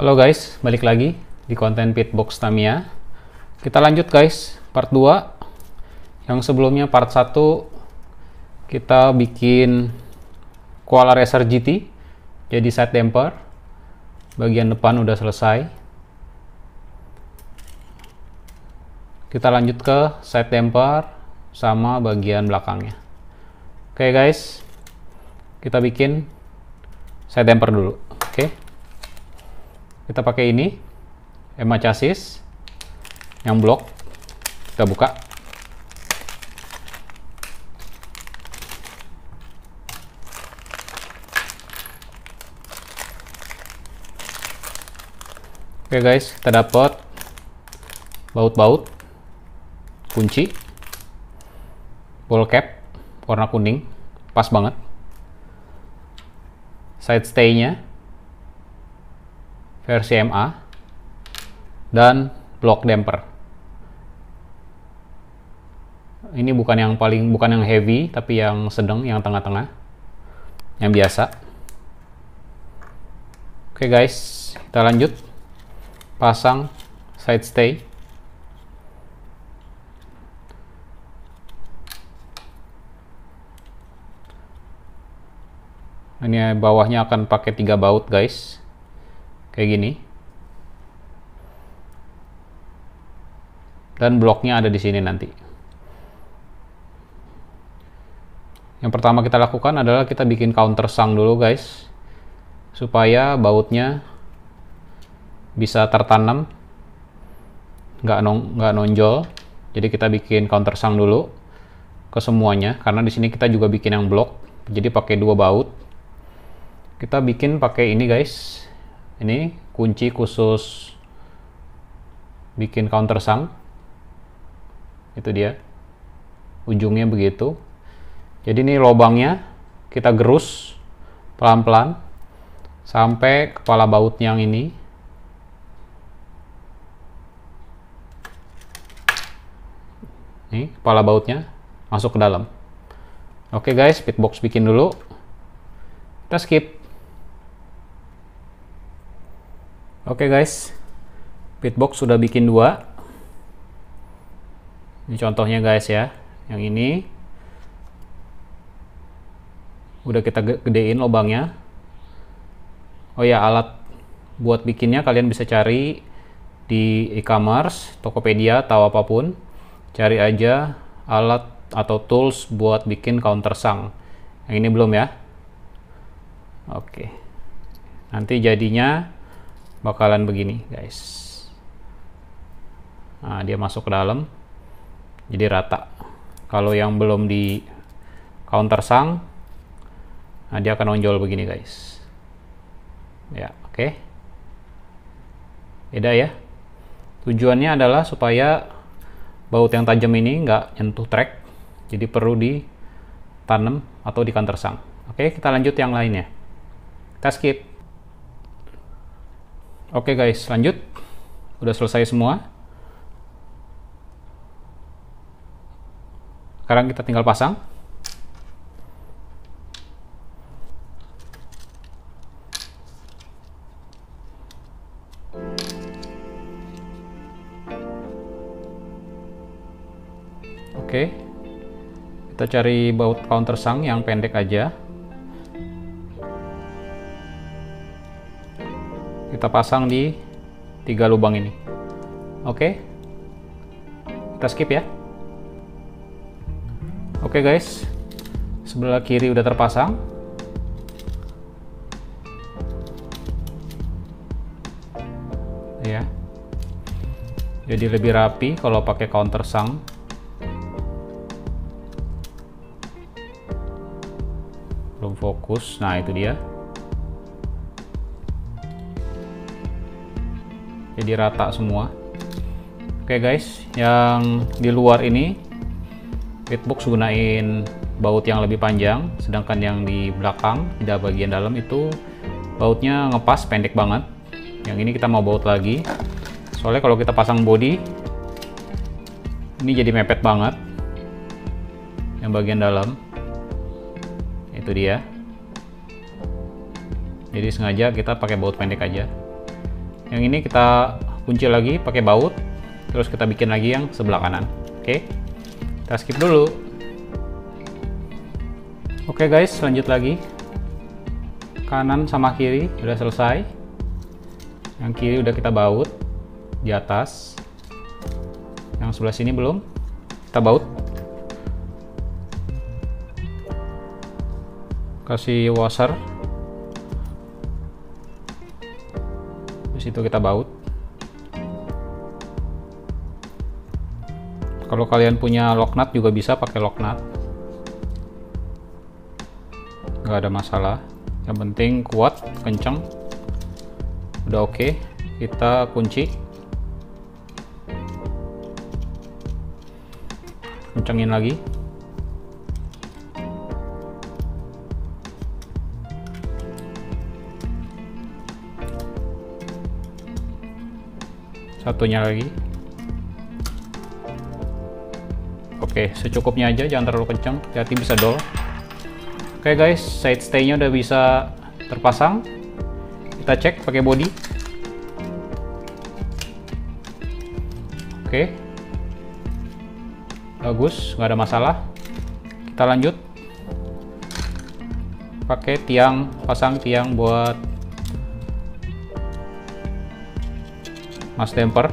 Halo guys, balik lagi di konten Pitbox Tamiya. Kita lanjut guys, part 2. Yang sebelumnya part 1 kita bikin Koala Racer GT jadi side damper. Bagian depan udah selesai. Kita lanjut ke side damper sama bagian belakangnya. Oke guys, kita bikin side damper dulu. Oke. Kita pakai ini EMA chassis yang blok. Kita buka. Oke guys, kita dapat baut-baut, kunci, ball cap warna kuning, pas banget. Side stay-nya versi MA dan block damper. Ini bukan yang heavy, tapi yang sedang, yang tengah-tengah, yang biasa. Oke guys, kita lanjut pasang side stay. Ini bawahnya akan pakai 3 baut guys, kayak gini. Dan bloknya ada di sini nanti. Yang pertama kita lakukan adalah kita bikin countersunk dulu guys, supaya bautnya bisa tertanam, nggak nonjol. Jadi kita bikin countersunk dulu ke semuanya, karena di sini kita juga bikin yang blok, jadi pakai 2 baut. Kita bikin pakai ini guys, ini kunci khusus bikin countersunk. Itu dia, ujungnya begitu. Jadi ini lubangnya kita gerus pelan-pelan sampai kepala baut yang ini. Nih kepala bautnya masuk ke dalam. Oke guys, Pitbox bikin dulu. Kita skip. Oke guys, Pitbox sudah bikin 2. Ini contohnya guys ya. Yang ini udah kita gedein lubangnya. Oh ya, alat buat bikinnya kalian bisa cari di e-commerce, Tokopedia atau apapun. Cari aja alat atau tools buat bikin countersunk. Yang ini belum ya. Oke. Nanti jadinya bakalan begini guys. Nah, dia masuk ke dalam, jadi rata. Kalau yang belum di countersunk, nah dia akan nonjol begini guys. Ya, oke. Beda ya. Tujuannya adalah supaya baut yang tajam ini nggak nyentuh track, jadi perlu ditanam atau di countersunk. Oke, kita lanjut yang lainnya. Kita skip. Oke guys, lanjut. Udah selesai semua. Sekarang kita tinggal pasang. Oke. Kita cari baut countersunk yang pendek aja. Kita pasang di 3 lubang ini. Oke. Kita skip ya. Oke guys, sebelah kiri udah terpasang. Ya. Jadi lebih rapi kalau pakai countersunk. Belum fokus. Nah, itu dia. Jadi rata semua. Oke guys, yang di luar ini Pitbox gunain baut yang lebih panjang, sedangkan yang di belakang, di bagian dalam itu bautnya ngepas pendek banget. Yang ini kita mau baut lagi, soalnya kalau kita pasang body ini jadi mepet banget. Yang bagian dalam itu dia. Jadi sengaja kita pakai baut pendek aja. Yang ini kita kunci lagi pakai baut, terus kita bikin lagi yang sebelah kanan. Oke, kita skip dulu. Oke guys, lanjut lagi. Kanan sama kiri udah selesai. Yang kiri udah kita baut di atas. Yang sebelah sini belum. Kita baut. Kasih washer. Di situ kita baut. Kalau kalian punya lock nut juga bisa pakai lock nut. Nggak ada masalah. Yang penting kuat, kenceng. Udah oke. Kita kunci. Kencengin lagi. Satunya lagi. Oke, secukupnya aja, jangan terlalu kencang, hati-hati bisa dol. Oke guys, side stay-nya udah bisa terpasang. Kita cek pakai body. Oke, bagus, nggak ada masalah. Kita lanjut pakai tiang, pasang tiang buat mas damper.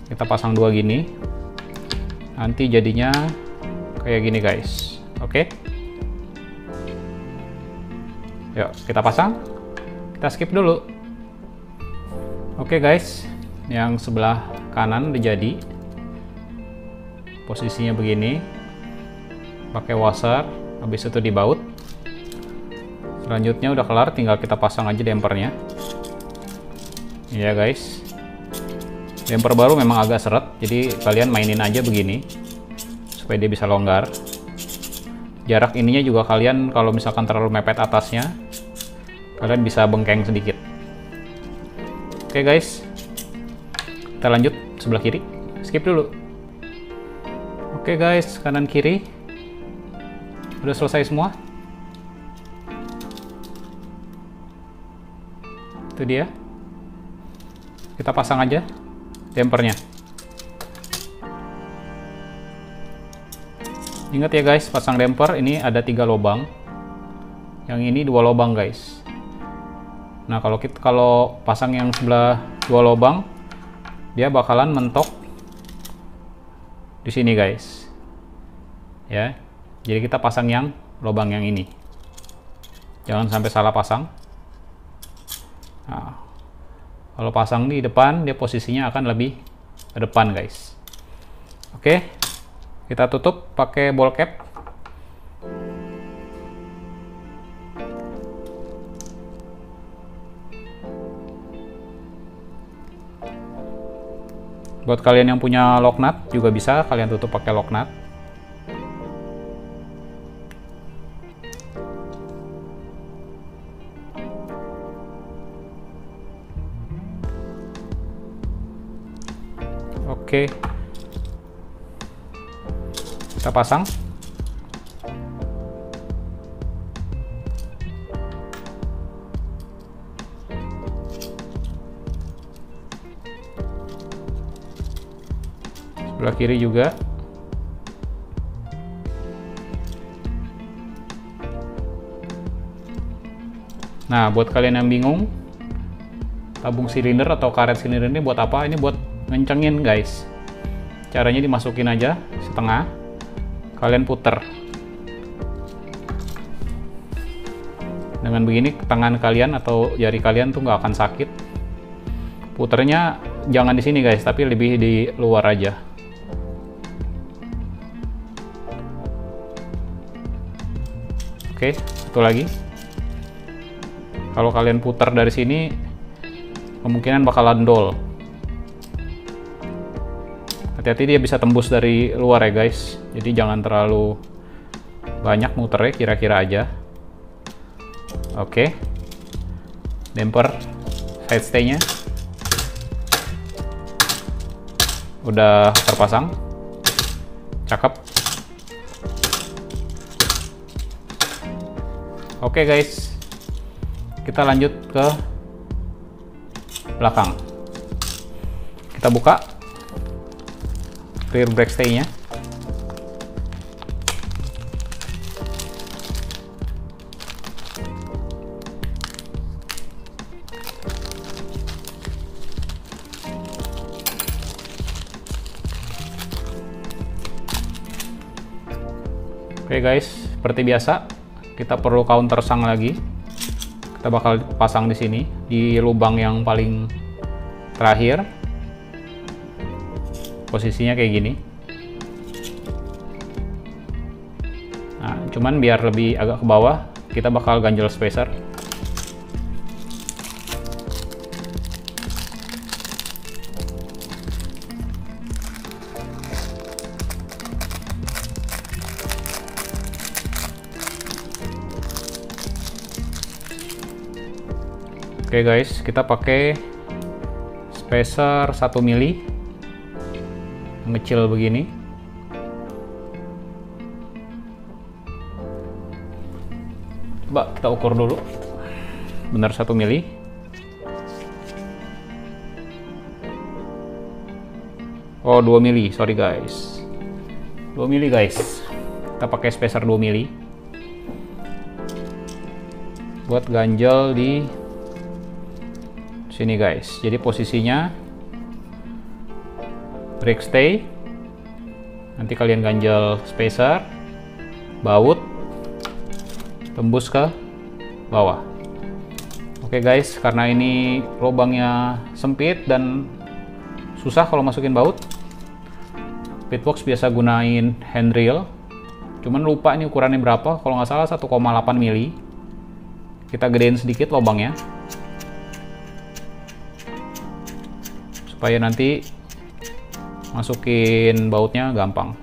Kita pasang dua gini, nanti jadinya kayak gini guys. Oke, yuk kita pasang, kita skip dulu. Oke guys, yang sebelah kanan udah jadi, posisinya begini, pakai washer, habis itu dibaut. Selanjutnya udah kelar, tinggal kita pasang aja dampernya. Iya guys, damper baru memang agak seret, jadi kalian mainin aja begini supaya dia bisa longgar. Jarak ininya juga kalian kalau misalkan terlalu mepet atasnya, kalian bisa bengkeng sedikit. Oke guys, kita lanjut sebelah kiri, skip dulu. Oke guys, kanan kiri udah selesai semua. Itu dia. Kita pasang aja dampernya. Ingat ya guys, pasang damper ini ada 3 lubang. Yang ini 2 lubang guys. Nah, kalau pasang yang sebelah 2 lubang, dia bakalan mentok di sini guys. Ya. Jadi kita pasang yang lubang yang ini. Jangan sampai salah pasang. Nah, kalau pasang di depan, dia posisinya akan lebih ke depan guys. Oke, kita tutup pakai ball cap. Buat kalian yang punya lock nut juga bisa kalian tutup pakai lock nut. Oke, kita pasang. Sebelah kiri juga. Nah, buat kalian yang bingung, tabung silinder atau karet silinder ini buat apa? Ini buat ngencengin guys. Caranya dimasukin aja setengah, kalian puter. Dengan begini tangan kalian atau jari kalian tuh nggak akan sakit. Puternya jangan di sini guys, tapi lebih di luar aja. Oke, satu lagi. Kalau kalian putar dari sini, kemungkinan bakalan dol. Hati-hati dia bisa tembus dari luar ya guys. Jadi jangan terlalu banyak muternya, kira-kira aja. Oke. Damper side stay-nya udah terpasang. Cakep. Oke guys. Kita lanjut ke belakang. Kita buka rear brake stay-nya. Oke guys, seperti biasa kita perlu counter sang lagi. Kita bakal pasang di sini di lubang yang paling terakhir. Posisinya kayak gini. Nah, cuman biar lebih agak ke bawah, kita bakal ganjel spacer. Oke guys, kita pakai spacer 1 mili yang kecil begini. Coba kita ukur dulu, benar 1 mili. Oh, 2 mili, sorry guys, 2 mili guys. Kita pakai spacer 2 mili buat ganjel di sini guys. Jadi posisinya brake stay, nanti kalian ganjel spacer, baut, tembus ke bawah. Oke guys, karena ini lubangnya sempit dan susah kalau masukin baut, Pitbox biasa gunain handrail, cuman lupa ini ukurannya berapa. Kalau nggak salah 1,8 mili. Kita gedein sedikit lubangnya supaya nanti masukin bautnya gampang.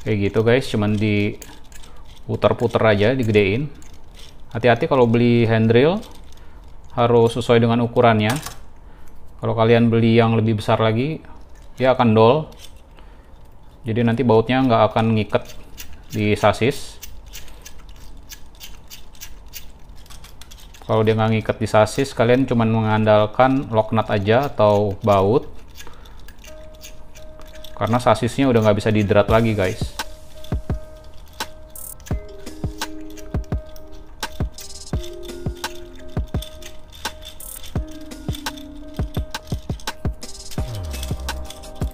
Kayak gitu guys, cuman diputar-putar aja, digedein. Hati-hati kalau beli handrail, harus sesuai dengan ukurannya. Kalau kalian beli yang lebih besar lagi, dia akan dol. Jadi nanti bautnya nggak akan ngiket di sasis. Kalau dia nggak ngiket di sasis, kalian cuman mengandalkan lock nut aja atau baut. Karena sasisnya udah nggak bisa didrat lagi guys.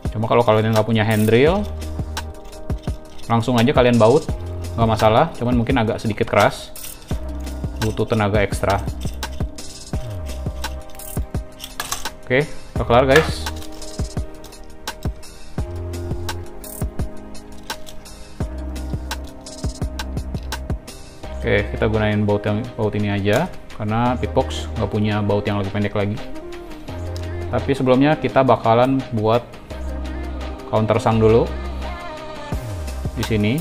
Cuma kalau kalian nggak punya handrail, langsung aja kalian baut, nggak masalah. Cuman mungkin agak sedikit keras, butuh tenaga ekstra. Oke, udah kelar guys. Oke, kita gunain baut ini aja karena Pitbox nggak punya baut yang lebih pendek lagi. Tapi sebelumnya kita bakalan buat counter sang dulu di sini.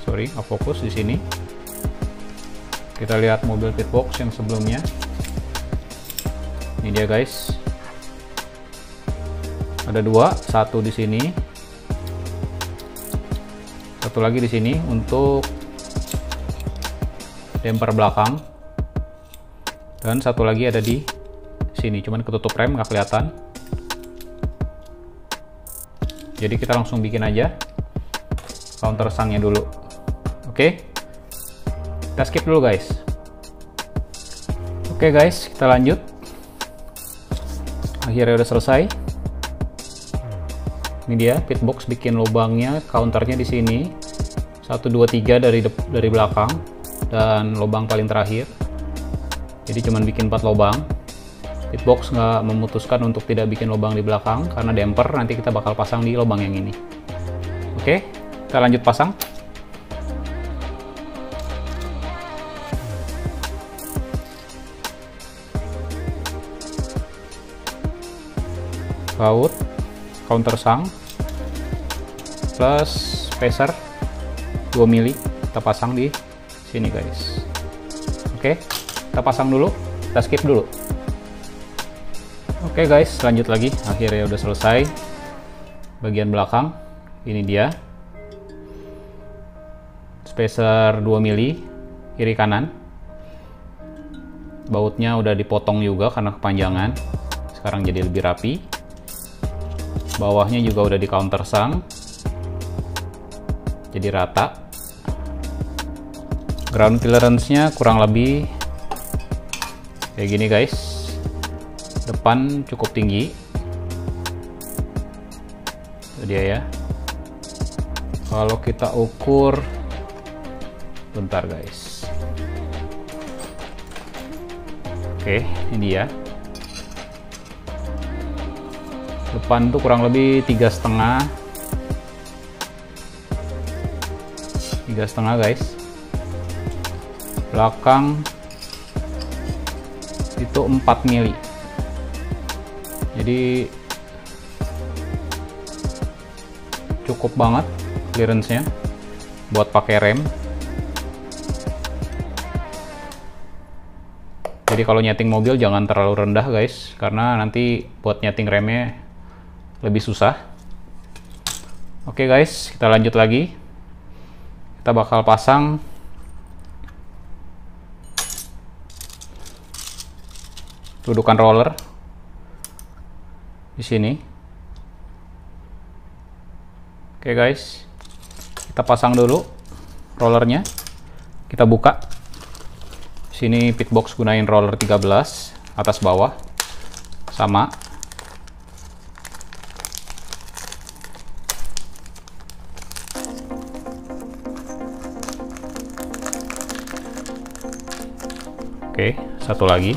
Sorry, nggak fokus di sini. Kita lihat mobil Pitbox yang sebelumnya. Ini dia guys. Ada dua, satu di sini. Satu lagi di sini untuk damper belakang, dan satu lagi ada di sini, cuman ketutup rem nggak kelihatan. Jadi kita langsung bikin aja counter sangnya dulu. Oke, kita skip dulu guys. Oke guys, kita lanjut. Akhirnya udah selesai. Ini dia Pitbox bikin lubangnya, counternya di sini 1, 2, 3 dari belakang dan lubang paling terakhir. Jadi cuman bikin 4 lubang. Pitbox nggak memutuskan untuk tidak bikin lubang di belakang karena damper nanti kita bakal pasang di lubang yang ini. Oke, kita lanjut pasang. baut, countersunk, plus spacer 2 mili kita pasang di sini guys. Oke, kita pasang dulu, kita skip dulu. Oke guys, lanjut lagi. Akhirnya udah selesai bagian belakang. Ini dia spacer 2 mili kiri kanan. Bautnya udah dipotong juga karena kepanjangan, sekarang jadi lebih rapi. Bawahnya juga udah di countersunk jadi rata. Ground clearance-nya kurang lebih kayak gini guys. Depan cukup tinggi, itu dia ya. Kalau kita ukur, bentar guys. Oke, ini dia. Depan tuh kurang lebih 3,5 guys. Belakang itu 4 mili. Jadi cukup banget clearance-nya buat pakai rem. Jadi kalau nyeting mobil jangan terlalu rendah guys, karena nanti buat nyeting remnya lebih susah. Oke guys, kita lanjut lagi. Kita bakal pasang dudukan roller di sini. Oke guys, kita pasang dulu rollernya. Kita buka. Sini pitbox gunain roller 13 atas bawah sama. Oke, satu lagi.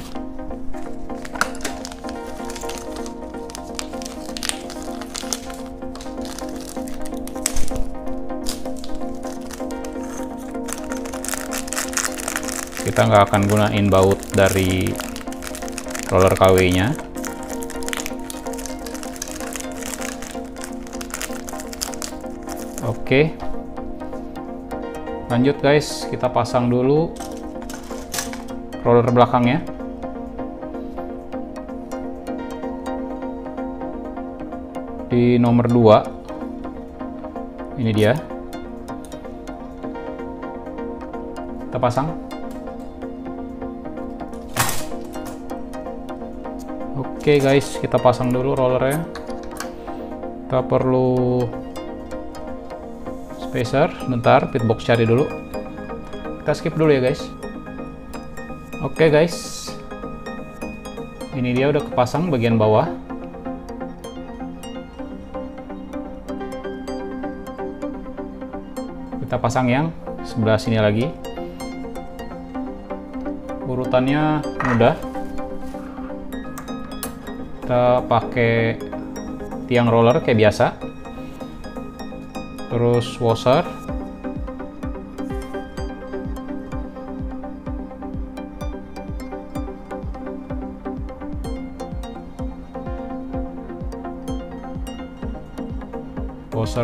Kita nggak akan gunain baut dari roller KW-nya. Oke, lanjut guys, kita pasang dulu roller belakangnya. Di nomor 2 ini dia, kita pasang. Oke guys, kita pasang dulu rollernya. Kita perlu spacer, bentar, pitbox cari dulu. Kita skip dulu ya guys. Oke guys, ini dia udah kepasang bagian bawah. Kita pasang yang sebelah sini lagi. Urutannya mudah. Kita pakai tiang roller kayak biasa, terus washer,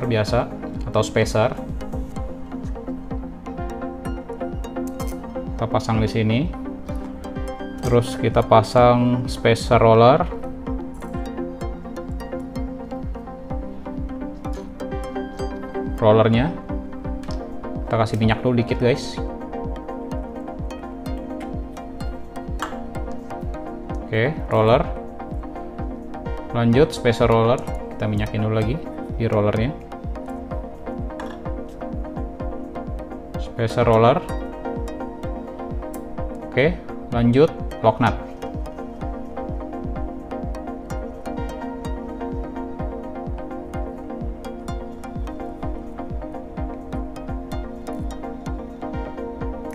biasa atau spacer. Kita pasang di sini, terus kita pasang spacer roller. Rollernya kita kasih minyak dulu dikit guys. Oke, roller. Lanjut spacer roller, kita minyakin dulu lagi di rollernya. Spacer roller. Oke, lanjut lock nut.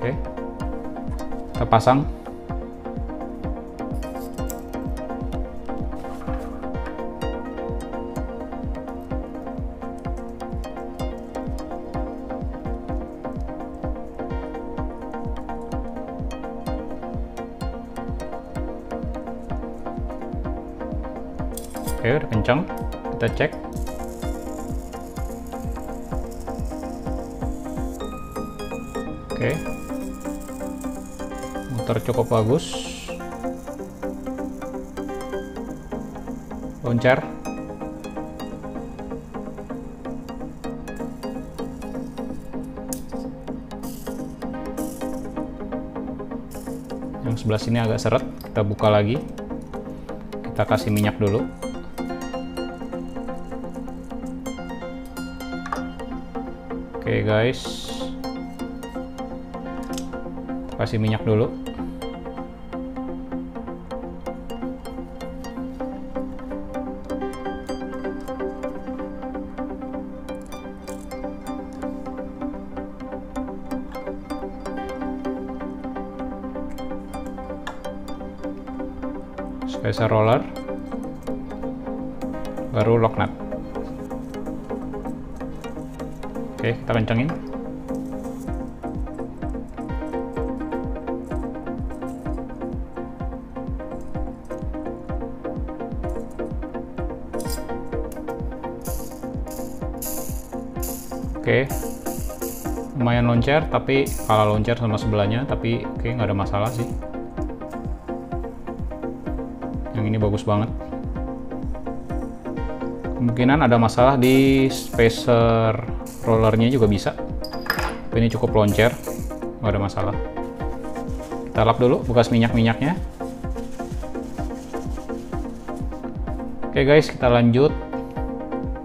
Oke, kita pasang. Oke, udah kencang. Kita cek. Oke. Muter cukup bagus. Loncer. Yang sebelah sini agak seret, kita buka lagi. Kita kasih minyak dulu. Oke guys, kita kasih minyak dulu. Spacer roller, baru lock nut. Oke, kita kencengin. Oke, lumayan loncer, tapi kalah loncer sama sebelahnya, tapi oke, nggak ada masalah sih. Yang ini bagus banget. Kemungkinan ada masalah di spacer rollernya juga bisa, tapi ini cukup loncer, nggak ada masalah. Kita lap dulu bekas minyak-minyaknya. Oke guys, kita lanjut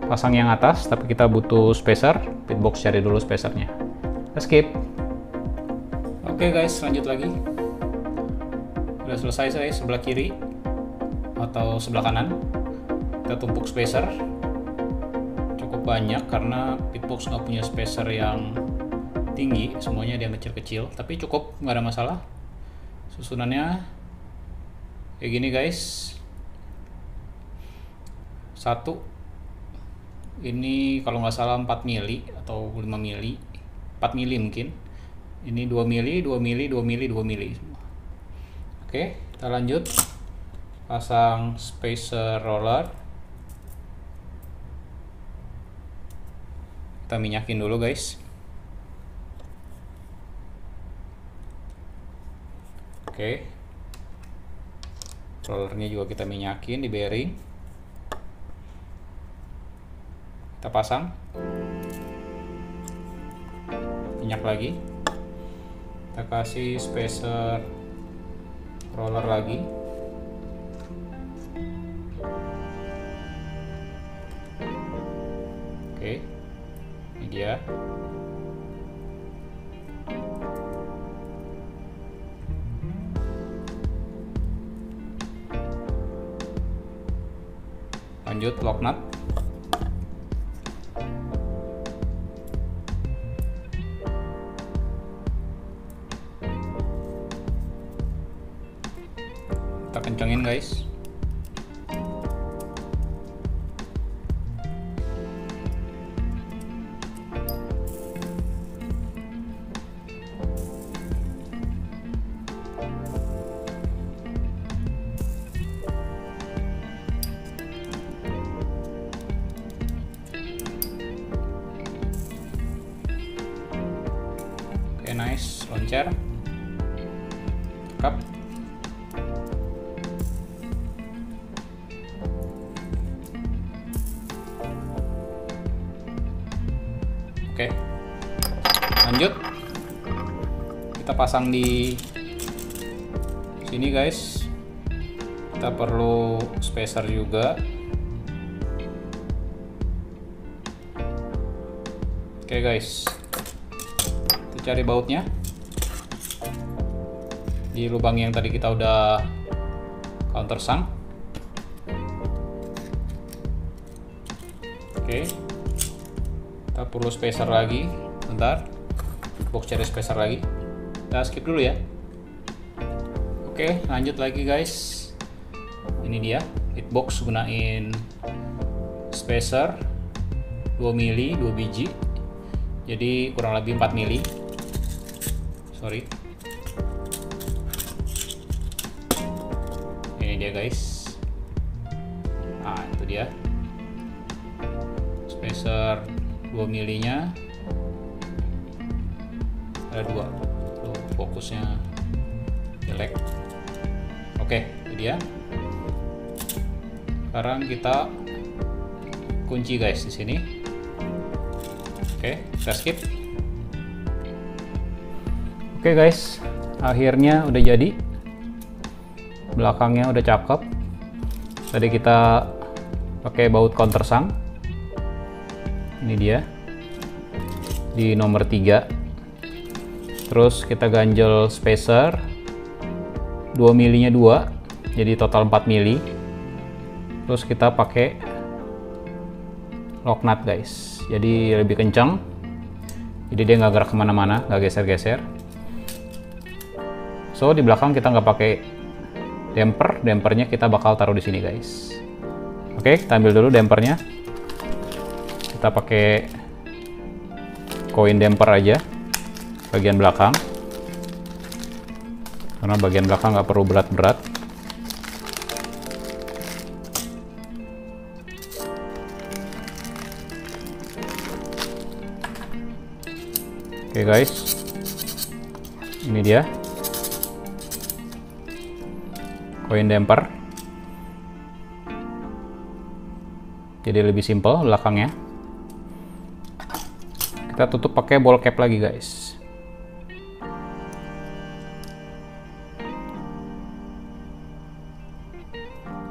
pasang yang atas, tapi kita butuh spacer. Pitbox cari dulu spacernya. Kita skip. Oke guys, lanjut lagi. Udah selesai saya sebelah kiri atau sebelah kanan. Kita tumpuk spacer cukup banyak karena Pitbox nggak punya spacer yang tinggi, semuanya dia kecil-kecil, tapi cukup, nggak ada masalah. Susunannya kayak gini guys. Satu ini kalau nggak salah 4 mili atau 5 mili, 4 mili mungkin. Ini 2 mili, 2 mili, 2 mili, 2 mili semua. Oke, kita lanjut pasang spacer roller. Kita minyakin dulu guys. Oke, rollernya juga kita minyakin di bearing. Kita pasang minyak lagi. Kita kasih spacer roller lagi. Oke, ini dia. Lanjut lock nut. Kita kencengin guys. Oke, nice, loncer. Cakep. Oke, lanjut. Kita pasang di sini guys. Kita perlu spacer juga. Oke guys, kita cari bautnya di lubang yang tadi kita udah countersunk. Oke, kita perlu spacer lagi. Bentar, box cari spacer lagi. Kita skip dulu ya. Oke, lanjut lagi guys. Ini dia Pitbox gunain spacer 2 mili, 2 biji. Jadi kurang lebih 4 mili. Sorry. Ini dia guys. Nah, itu dia. Spacer 2 milinya ada 2. Tuh, fokusnya jelek. Oke, itu dia. Sekarang kita kunci guys di sini. Oke, kita skip. Oke guys, akhirnya udah jadi. Belakangnya udah cakep. Tadi kita pakai baut countersunk. Ini dia. Di nomor 3. Terus kita ganjel spacer 2 milinya 2, jadi total 4 mili. Terus kita pakai lock nut guys, jadi lebih kencang, jadi dia nggak gerak kemana-mana, nggak geser-geser. So di belakang kita nggak pakai dampernya kita bakal taruh di sini guys. Oke, kita ambil dulu dampernya. Kita pakai koin damper aja bagian belakang, karena bagian belakang nggak perlu berat-berat. Oke guys, ini dia koin damper, jadi lebih simple belakangnya. Kita tutup pakai ball cap lagi guys.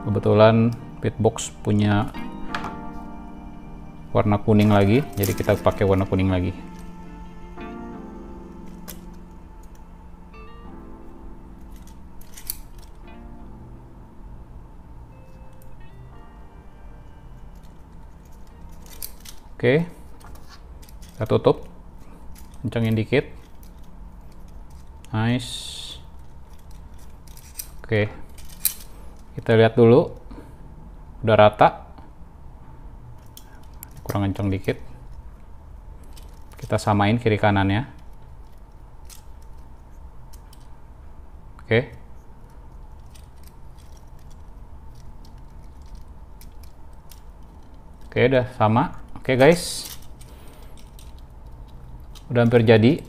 Kebetulan pitbox punya warna kuning lagi, jadi kita pakai warna kuning lagi. Oke, kita tutup, kencangin dikit. Nice. Oke, kita lihat dulu, udah rata, kurang kencang dikit. Kita samain kiri kanannya. Oke. Oke, udah sama. Oke guys, udah hampir jadi.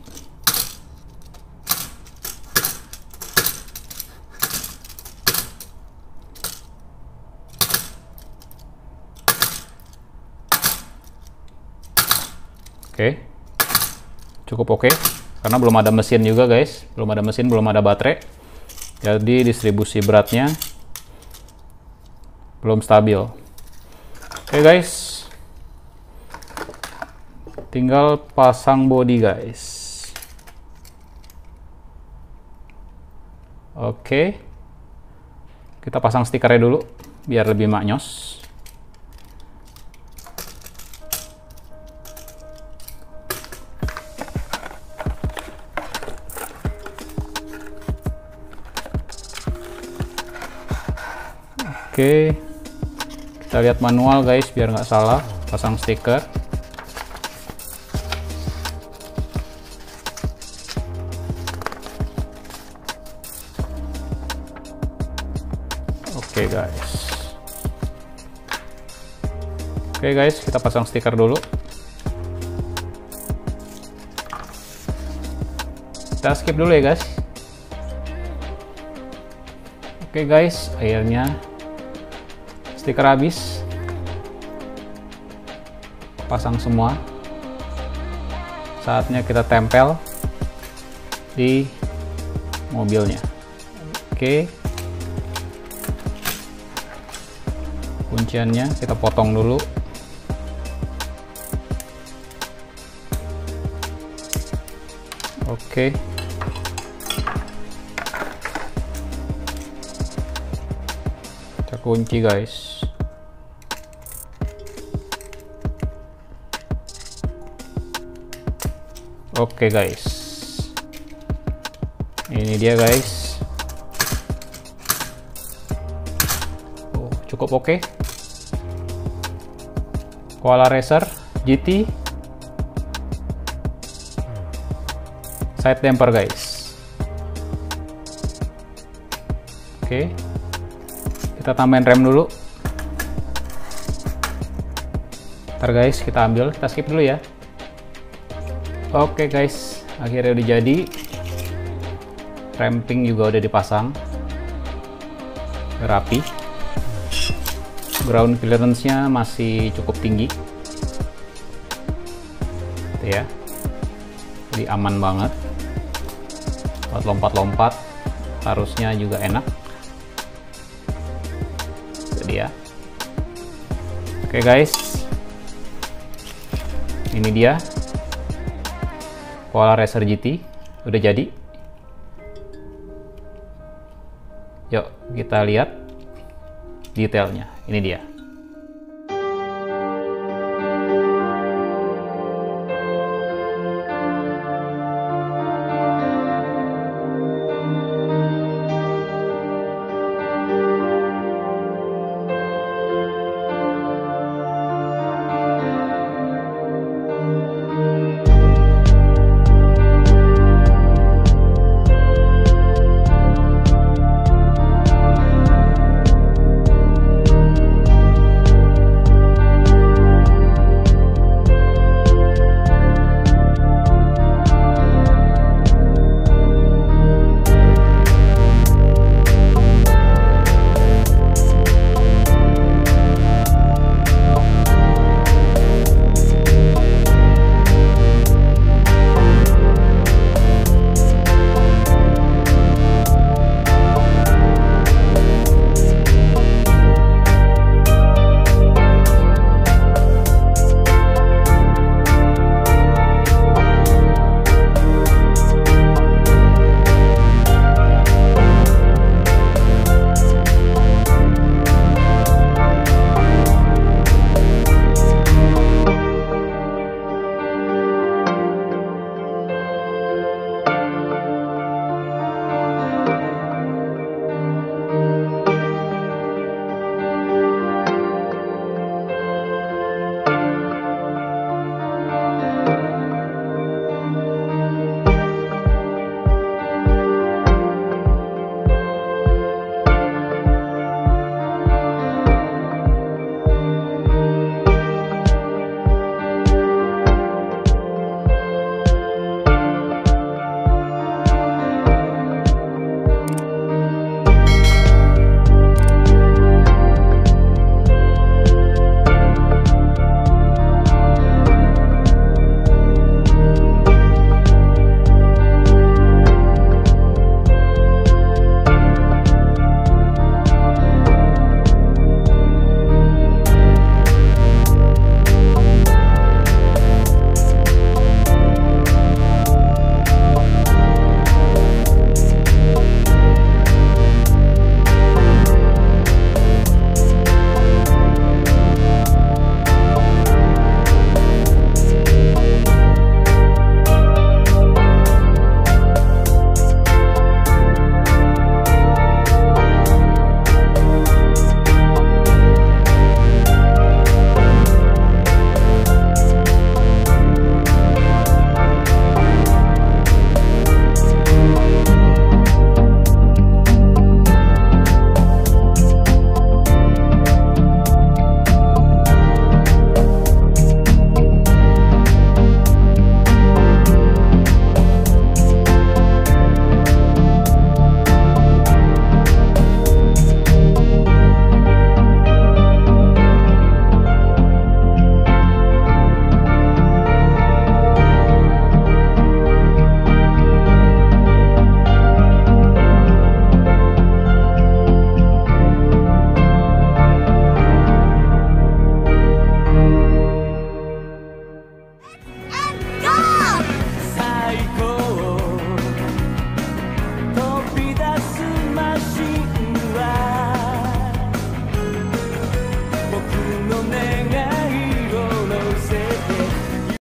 Oke, cukup oke, karena belum ada mesin juga guys, belum ada mesin, belum ada baterai, jadi distribusi beratnya belum stabil. Oke guys, tinggal pasang bodi guys. Oke, kita pasang stikernya dulu biar lebih maknyos. Oke, kita lihat manual guys biar nggak salah pasang stiker. Oke guys, kita pasang stiker dulu. Kita skip dulu ya guys. Oke guys, akhirnya stiker habis. Pasang semua. Saatnya kita tempel di mobilnya. Oke. Kunciannya kita potong dulu. Oke. Kita kunci guys. Oke guys. Ini dia guys. Oh, cukup oke. Koala Racer GT side damper guys. Oke, kita tambahin rem dulu. Ntar guys, kita ambil, kita skip dulu ya. Oke guys, akhirnya udah jadi. Ramping juga udah dipasang, rapi. Ground clearance-nya masih cukup tinggi, gitu ya. Jadi aman banget. Buat lompat-lompat, harusnya juga enak. Itu dia. Oke guys, ini dia Koala Racer GT udah jadi. Yuk kita lihat detailnya. Ini dia.